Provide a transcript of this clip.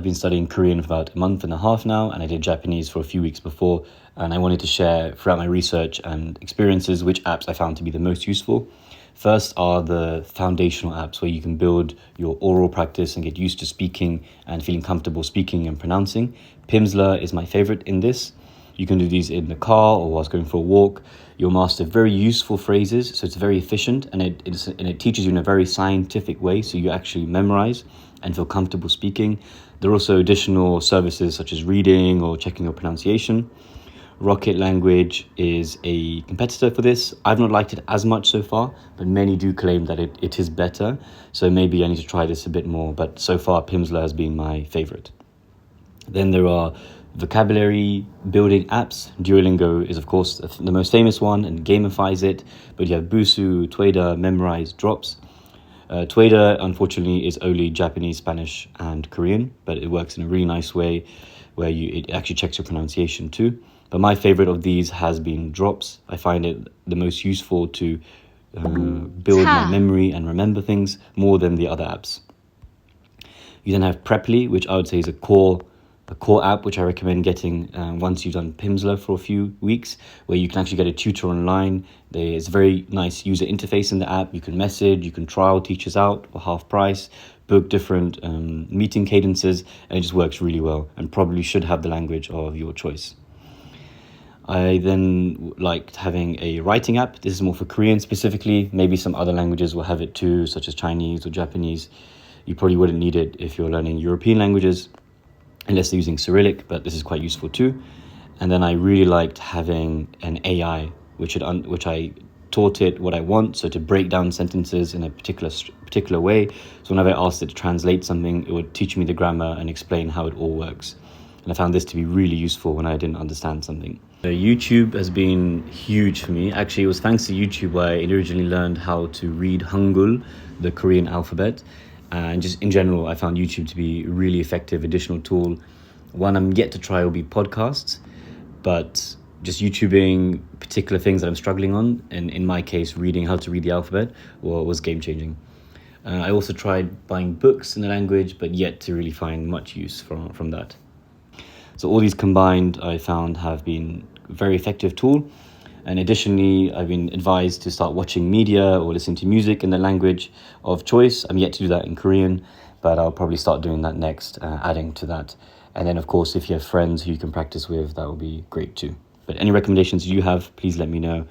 I've been studying Korean for about a month and a half now, and I did Japanese for a few weeks before, and I wanted to share throughout my research and experiences which apps I found to be the most useful. First are the foundational apps where you can build your oral practice and get used to speaking and feeling comfortable speaking and pronouncing. Pimsleur is my favorite in this. You can do these in the car or whilst going for a walk. You'll master very useful phrases, so it's very efficient, and it teaches you in a very scientific way, so you actually memorize and feel comfortable speaking. There are also additional services such as reading or checking your pronunciation. Rocket Language is a competitor for this. I've not liked it as much so far, but many do claim that it is better, so maybe I need to try this a bit more, but so far Pimsleur has been my favorite. Then there are vocabulary building apps. Duolingo is of course the most famous one and gamifies it, but you have Busu, Tutor, Memrise, Drops. Tutor unfortunately is only Japanese, Spanish and Korean, but it works in a really nice way where it actually checks your pronunciation too. But my favorite of these has been Drops. I find it the most useful to build my memory and remember things more than the other apps. You then have Preply, which I would say is a core app, which I recommend getting once you've done Pimsleur for a few weeks, where you can actually get a tutor online. There's a very nice user interface in the app. You can message, you can trial teachers out for half price, book different meeting cadences, and it just works really well and probably should have the language of your choice. I then liked having a writing app. This is more for Korean specifically. Maybe some other languages will have it too, such as Chinese or Japanese. You probably wouldn't need it if you're learning European languages, unless they're using Cyrillic, but this is quite useful too. And then I really liked having an AI, which I taught it what I want, so to break down sentences in a particular way. So whenever I asked it to translate something, it would teach me the grammar and explain how it all works. And I found this to be really useful when I didn't understand something. YouTube has been huge for me. Actually, it was thanks to YouTube where I originally learned how to read Hangul, the Korean alphabet. And just in general, I found YouTube to be a really effective additional tool. One I'm yet to try will be podcasts, but just YouTubing particular things that I'm struggling on, and in my case, reading how to read the alphabet, was game-changing. I also tried buying books in the language, but yet to really find much use from that. So all these combined, I found have been a very effective tool. And additionally, I've been advised to start watching media or listening to music in the language of choice. I'm yet to do that in Korean, but I'll probably start doing that next, adding to that. And then, of course, if you have friends who you can practice with, that would be great too. But any recommendations you have, please let me know.